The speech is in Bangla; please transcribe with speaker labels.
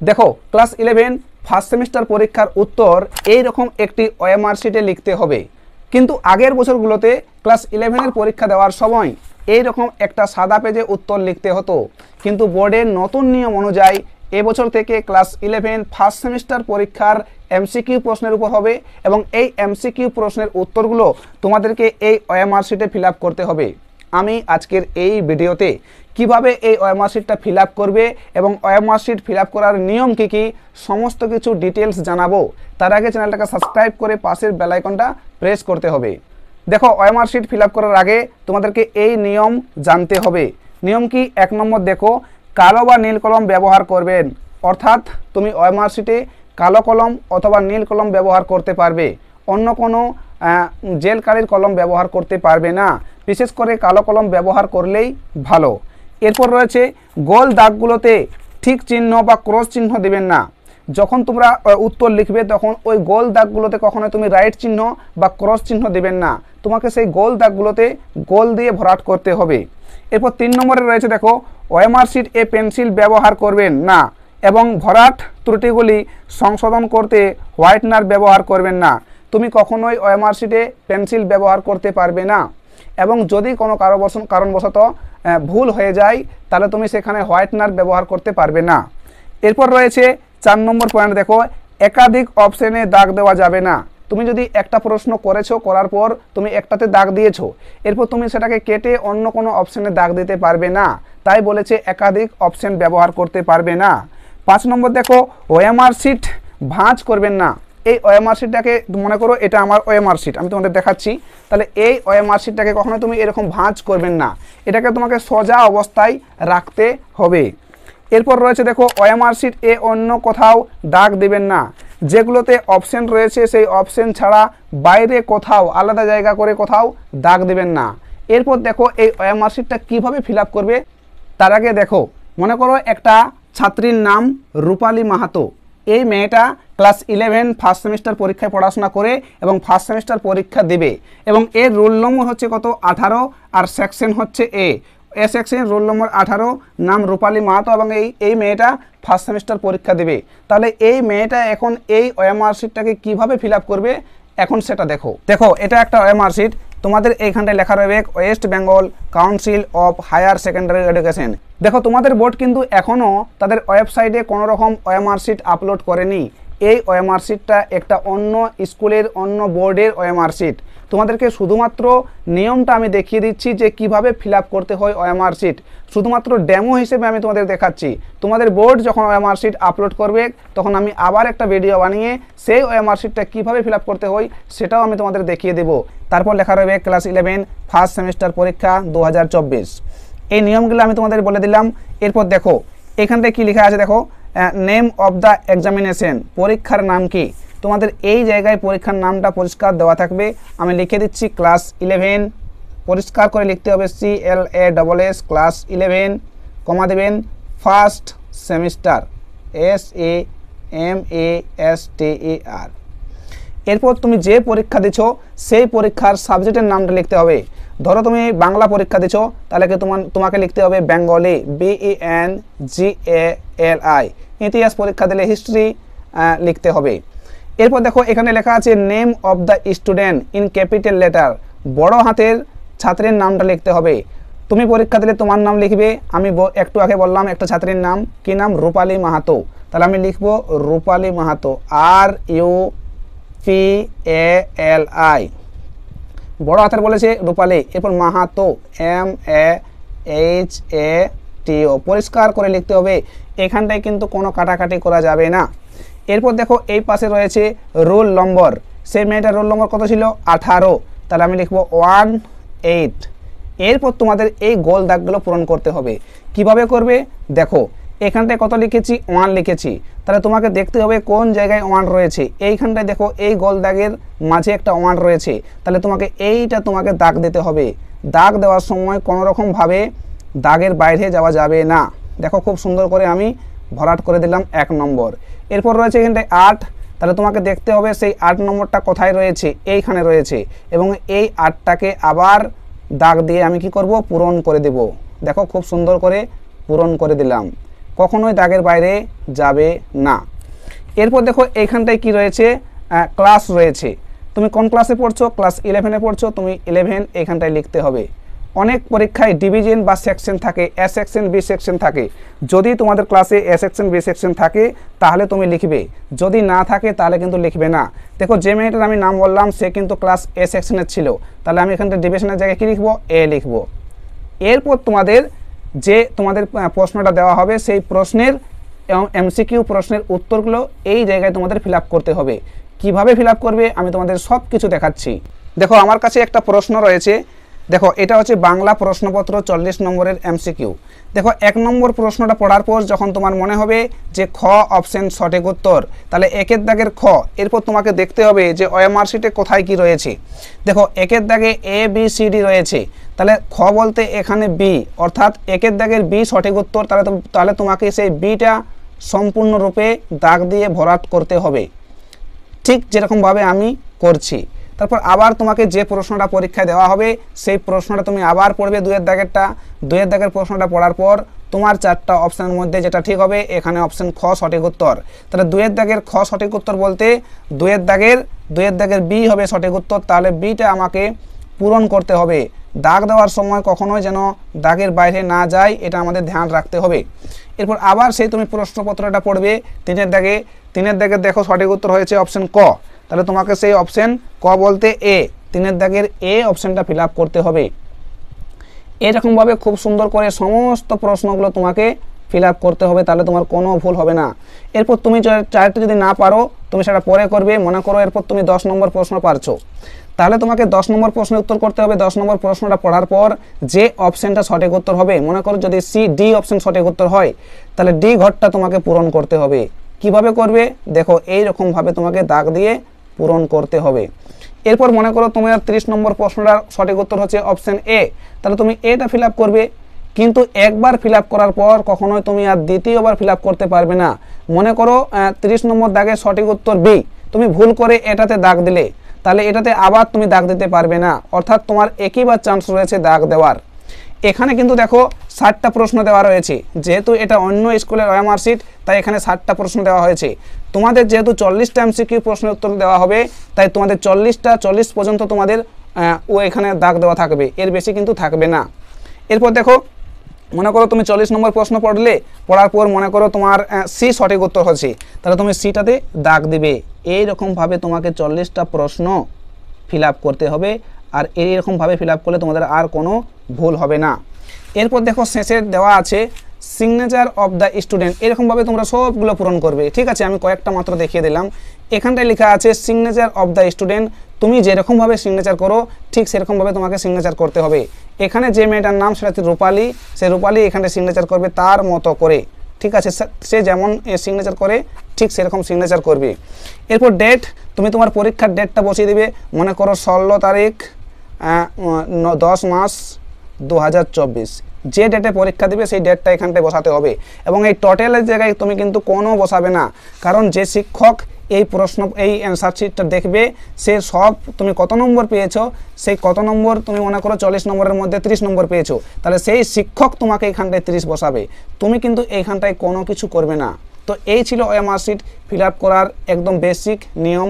Speaker 1: দেখো ক্লাস 11 ফার্স্ট সেমিস্টার পরীক্ষার উত্তর এই রকম একটি ওএমআর শিটে লিখতে হবে। কিন্তু আগের বছরগুলোতে ক্লাস 11-এর পরীক্ষা দেওয়ার সময় এই রকম একটা সাদা পেজে উত্তর লিখতে হতো, কিন্তু বোর্ডের নতুন নিয়ম অনুযায়ী এবছর থেকে ক্লাস 11 ফার্স্ট সেমিস্টার পরীক্ষার এমসিকিউ প্রশ্নের উপর হবে এবং এই এমসিকিউ প্রশ্নের উত্তরগুলো তোমাদেরকে এই ওএমআর শিটে ফিল আপ করতে হবে। আমি আজকের এই ভিডিওতে কিভাবে এই ওএমআর শিটটা ফিল আপ করবে এবং ওএমআর শিট ফিল আপ করার নিয়ম কী সমস্ত কিছু ডিটেলস জানাবো। তার আগে চ্যানেলটাকে সাবস্ক্রাইব করে পাশের বেল আইকনটা প্রেস করতে হবে। দেখো ওএমআর শিট ফিল আপ করার আগে তোমাদেরকে এই নিয়ম জানতে হবে। নিয়ম কি? 1 নম্বর দেখো, কালো বা নীল কলম ব্যবহার করবেন, অর্থাৎ তুমি ওএমআর শিটে কালো কলম অথবা নীল কলম ব্যবহার করতে পারবে, অন্য কোনো জেল কালির কলম ব্যবহার করতে পারবে না। বিশেষ করে কালো কলম ব্যবহার করলেই ভালো। এরপর রয়েছে গোল দাগগুলোতে ঠিক চিহ্ন বা ক্রস চিহ্ন দেবেন না। যখন তোমরা উত্তর লিখবে তখন ওই গোল দাগগুলোতে কখনো তুমি রাইট চিহ্ন বা ক্রস চিহ্ন দেবেন না, তোমাকে সেই গোল দাগগুলোতে গোল দিয়ে ভরাট করতে হবে। এরপর 3 নম্বরে রয়েছে দেখো, ওএমআর শিট এ পেন্সিল ব্যবহার করবেন না এবং ভরাট ত্রুটিগুলি সংশোধন করতে হোয়াইটনার ব্যবহার করবেন না। তুমি কখনোই ওএমআর শিটে পেন্সিল ব্যবহার করতে পারবে না এবং যদি কোনো কারণবশত ভুল হয়ে যায় তাহলে তুমি সেখানে হোয়াইটনার ব্যবহার করতে পারবে না। এরপর রয়েছে 4 নম্বর পয়েন্ট দেখো, একাধিক অপশানে দাগ দেওয়া যাবে না। তুমি যদি একটা প্রশ্ন করেছো, করার পর তুমি একটাতে দাগ দিয়েছো, এরপর তুমি সেটাকে কেটে অন্য কোনো অপশানে দাগ দিতে পারবে না, তাই বলেছে একাধিক অপশান ব্যবহার করতে পারবে না। 5 নম্বর দেখো, ওএমআর শিট ভাঁজ করবেন না। এই ওএমআর শিটটাকে মনে করো এটা আমার ওএমআর শিট, আমি তোমাদের দেখাচ্ছি, তাহলে এই ওএমআর শিটটাকে কখনো তুমি এরকম ভাঁজ করবেন না, এটাকে তোমাকে সোজা অবস্থায় রাখতে হবে। এরপর রয়েছে দেখো, ওএমআর শিট এ অন্য কোথাও দাগ দেবেন না। যেগুলোতে অপশন রয়েছে সেই অপশন ছাড়া বাইরে কোথাও আলাদা জায়গা করে কোথাও দাগ দেবেন না। এরপর দেখো এই ওএমআর শিটটা কীভাবে ফিল আপ করবে। তার আগে দেখো, মনে করো একটা ছাত্রীর নাম রূপালী মাহাতো। এই মেয়েটা ক্লাস 11 ফার্স্ট সেমিস্টার পরীক্ষায় পড়াশোনা করে এবং ফার্স্ট সেমিস্টার পরীক্ষা দেবে এবং এর রোল নম্বর হচ্ছে কত? 18 আর সেকশন হচ্ছে এ সেকশন, রোল নম্বর 18, নাম রূপালী মাহাতো এবং এই মেয়েটা ফার্স্ট সেমিস্টার পরীক্ষা দেবে। তাহলে এই মেয়েটা এখন এই ওএমআর শিটটাকে কীভাবে ফিল আপ করবে এখন সেটা দেখো। এটা একটা ওএমআর শিট, তোমাদের এইখানটায় লেখা রয়েছে West Bengal Council of Higher Secondary Education. দেখো তোমাদের বোর্ড কিন্তু এখনও তাদের ওয়েবসাইটে কোনো রকম ওএমআর শিট আপলোড করেনি। এই ওএমআর শিটটা একটা অন্য স্কুলের অন্য বোর্ডের ওএমআর শিট। তোমাদেরকে শুধুমাত্র নিয়মটা আমি দেখিয়ে দিচ্ছি যে কিভাবে ফিল আপ করতে হয় ওএমআর শিট, শুধুমাত্র ডেমো হিসেবে আমি তোমাদের দেখাচ্ছি। তোমাদের বোর্ড যখন ওএমআর শিট আপলোড করবে তখন আমি আবার একটা ভিডিও বানিয়ে সেই ওএমআর শিটটা কীভাবে ফিল আপ করতে হয় সেটাও আমি তোমাদের দেখিয়ে দেবো। তারপর লেখা রয়েছে ক্লাস 11 ফার্স্ট সেমিস্টার পরীক্ষা 2024। এই নিয়মগুলো আমি তোমাদের বলে দিলাম। এরপর দেখো এখানটায় কী লেখা আছে, দেখো নেম অফ দ্য এক্সামিনেশন, পরীক্ষার নাম কি। তোমাদের এই জায়গায় পরীক্ষার নামটা পরিষ্কার দেওয়া থাকবে। আমি লিখে দিচ্ছি ক্লাস 11, পরিষ্কার করে লিখতে হবে CLASS ক্লাস 11, কমা দেবেন ফার্স্ট সেমিস্টার SAMASTER। এরপর তুমি যে পরীক্ষা দিছো সেই পরীক্ষার সাবজেক্টের নামটা লিখতে হবে। ধরো তুমি বাংলা পরীক্ষা দিছো, তাহলে কি তোমাকে লিখতে হবে বেঙ্গলি BENGALI। ইতিহাস পরীক্ষা দিলে হিস্ট্রি লিখতে হবে। এরপর দেখো এখানে লেখা আছে name of the student in capital letter, বড় হাতের ছাত্রের নামটা লিখতে হবে। তুমি পরীক্ষা দিলে তোমার নাম লিখবে। আমি একটু আগে বললাম একটা ছাত্রীর নাম, কি নাম? রূপালী মাহাতো। তাহলে আমি লিখব রূপালী মাহাতো, RUPALI, বড় হাতের বলেছে রূপালী। এরপর মাহাতো MAHATO, পরিষ্কার করে লিখতে হবে। এখানটায় কিন্তু কোনো কাটাকাটি করা যাবে না। এরপর দেখো এই পাশে রয়েছে রোল নম্বর। সেই মেয়েটার রোল নম্বর কত ছিল? 18। তাহলে আমি লিখব 18। এরপর তোমাদের এই গোল দাগগুলো পূরণ করতে হবে। কিভাবে করবে দেখো, এখানটায় কত লিখেছি? 1 লিখেছি। তাহলে তোমাকে দেখতে হবে কোন জায়গায় 1 রয়েছে। এইখানটায় দেখো এই গোল দাগের মাঝে একটা 1 রয়েছে, তাহলে তোমাকে দাগ দিতে হবে। দাগ দেওয়ার সময় কোনো রকমভাবে দাগের বাইরে যাওয়া যাবে না। দেখো খুব সুন্দর করে আমি ভরাট করে দিলাম 1 নম্বর। এরপর রয়েছে এখানটায় 8, তাহলে তোমাকে দেখতে হবে সেই 8 নম্বরটা কোথায় রয়েছে, এইখানে রয়েছে, এবং এই 8টাকে আবার দাগ দিয়ে আমি কি করব? পূরণ করে দেব। দেখো খুব সুন্দর করে পূরণ করে দিলাম। কখনোই দাগের বাইরে যাবে না। এরপর দেখো এইখানটায় কি রয়েছে, ক্লাস রয়েছে। তুমি কোন ক্লাসে পড়ছো? ক্লাস 11-এ পড়ছো, তুমি 11 এইখানটায় লিখতে হবে। অনেক পরীক্ষায় ডিভিশন বা সেকশন থাকে, এ সেকশন বি সেকশন থাকে। যদি তোমাদের ক্লাসে এ সেকশন বি সেকশন থাকে তাহলে তুমি লিখবে, যদি না থাকে তাহলে কিন্তু লিখবে না। দেখো যে মেয়েটার আমি নাম বললাম সে কিন্তু ক্লাস এ সেকশনের ছিল, তাহলে আমি এখানটা ডিভিশনের জায়গায় কী লিখবো? এ লিখবো। এরপর তোমাদের প্রশ্নটা দেওয়া হবে সেই প্রশ্নের এবং এমসিকিউ প্রশ্নের উত্তরগুলো এই জায়গায় তোমাদের ফিল আপ করতে হবে। কিভাবে ফিল আপ করবে আমি তোমাদের সব কিছু দেখাচ্ছি। দেখো আমার কাছে একটা প্রশ্ন রয়েছে, দেখো এটা হচ্ছে বাংলা প্রশ্নপত্র 40 নম্বরের এমসিকিউ। দেখো 1 নম্বর প্রশ্নটা পড়ার পর যখন তোমার মনে হবে যে খ অপশন সঠিক উত্তর, তাহলে 1-এর দাগের খ। এরপর তোমাকে দেখতে হবে যে ওএমআর শিটে কোথায় কি রয়েছে। দেখো 1-এর দাগে এ বি সি ডি রয়েছে, তাহলে খ বলতে এখানে বি, অর্থাৎ 1-এর দাগের বি সঠিক উত্তর। তাহলে তোমাকে সেই বিটা সম্পূর্ণরূপে দাগ দিয়ে ভরাট করতে হবে, ঠিক যেরকমভাবে আমি করছি। তারপর আবার তোমাকে যে প্রশ্নটা পরীক্ষায় দেওয়া হবে সেই প্রশ্নটা তুমি আবার পড়বে 2-এর দাগেরটা। 2-এর দাগের প্রশ্নটা পড়ার পর তোমার 4টা অপশানের মধ্যে যেটা ঠিক হবে এখানে অপশান খ সঠিক উত্তর। তাহলে 2-এর দাগের খ সঠিক উত্তর বলতে 2-এর দাগের বি হবে সঠিক উত্তর। তাহলে বিটা আমাকে পূরণ করতে হবে। দাগ দেওয়ার সময় কখনোই যেন দাগের বাইরে না যায়, এটা আমাদের ধ্যান রাখতে হবে। এরপর আবার সেই তুমি প্রশ্নপত্রটা পড়বে 3-এর দাগে দেখো সঠিক উত্তর হয়েছে অপশান ক, তাহলে তোমাকে সেই অপশান ক বলতে এ, 3-এর দাগের এ অপশানটা ফিল আপ করতে হবে। এরকমভাবে খুব সুন্দর করে সমস্ত প্রশ্নগুলো তোমাকে ফিল আপ করতে হবে, তাহলে তোমার কোনো ভুল হবে না। এরপর তুমি চারটে যদি না পারো তুমি সেটা পরে করবে। মনে করো এরপর তুমি 10 নম্বর প্রশ্ন পারছো, তাহলে তোমাকে 10 নম্বর প্রশ্নের উত্তর করতে হবে। 10 নম্বর প্রশ্নটা পড়ার পর যে অপশানটা সঠিক উত্তর হবে, মনে করো যদি সি ডি অপশান সঠিক উত্তর হয় তাহলে ডি ঘরটা তোমাকে পূরণ করতে হবে। কিভাবে করবে? দেখো এইরকমভাবে তোমাকে দাগ দিয়ে পূরণ করতে হবে। এরপর মনে করো তোমার 30 নম্বর প্রশ্নটার সঠিক উত্তর হচ্ছে অপশান এ, তাহলে তুমি এটা ফিল আপ করবে। কিন্তু একবার ফিল আপ করার পর কখনোই তুমি আর দ্বিতীয়বার ফিল আপ করতে পারবে না। মনে করো 30 নম্বর দাগের সঠিক উত্তর বি, তুমি ভুল করে এটাতে দাগ দিলে, তাহলে এটাতে আবার তুমি দাগ দিতে পারবে না, অর্থাৎ তোমার একইবার চান্স রয়েছে দাগ দেওয়ার। এখানে কিন্তু দেখো 60টা প্রশ্ন দেওয়া রয়েছে, যেহেতু এটা অন্য স্কুলের ওএমআর শিট তাই এখানে 60টা প্রশ্ন দেওয়া হয়েছে। তোমাদের যেহেতু 40টা এমসিকিউ প্রশ্নের উত্তর দেওয়া হবে তাই তোমাদের 40 পর্যন্ত তোমাদের এখানে দাগ দেওয়া থাকবে, এর বেশি কিন্তু থাকবে না। এরপর দেখো মনে করো তুমি 40 নম্বর প্রশ্ন পড়ার পর মনে করো তোমার সি সঠিক উত্তর হচ্ছে, তাহলে তুমি সিটাতে দাগ দিবে। এইরকমভাবে তোমাকে 40টা প্রশ্ন ফিল আপ করতে হবে, আর এইরকমভাবে ফিল আপ করলে তোমাদের আর কোনো ভুল হবে না। এরপর দেখো শেষে দেওয়া আছে সিগনেচার অফ দ্য স্টুডেন্ট, এরকমভাবে তোমরা সবগুলো পূরণ করবে। ঠিক আছে, আমি কয়েকটা মাত্র দেখিয়ে দিলাম। এখানটায় লেখা আছে সিগনেচার অফ দ্য স্টুডেন্ট, তুমি যেরকমভাবে সিগনেচার করো ঠিক সেরকমভাবে তোমাকে সিগনেচার করতে হবে। এখানে যে মেয়েটার নাম সেটা হচ্ছে রূপালী, সে রূপালী এখানে সিগনেচার করবে তার মতো করে। ঠিক আছে, সে যেমন সিগনেচার করে ঠিক সেরকম সিগনেচার করবে। এরপর ডেট, তুমি তোমার পরীক্ষার ডেটটা বসিয়ে দেবে। মনে করো 16 তারিখ 10 মাস 2024, যে ডেটে পরীক্ষা দিবে সেই ডেটটা এখানটায় বসাতে হবে। এবং এই টোটালের জায়গায় তুমি কিন্তু কোনো বসাবে না, কারণ যে শিক্ষক এই অ্যান্সার শিটটা দেখবে সে সব তুমি কত নম্বর পেয়েছো, সেই কত নম্বর তুমি মনে করো 40 নম্বরের মধ্যে 30 নম্বর পেয়েছো, তাহলে সেই শিক্ষক তোমাকে এইখানটায় 30 বসাবে, তুমি কিন্তু এইখানটায় কোনো কিছু করবে না। তো এই ছিল ওএমআর শিট ফিল আপ করার একদম বেসিক নিয়ম।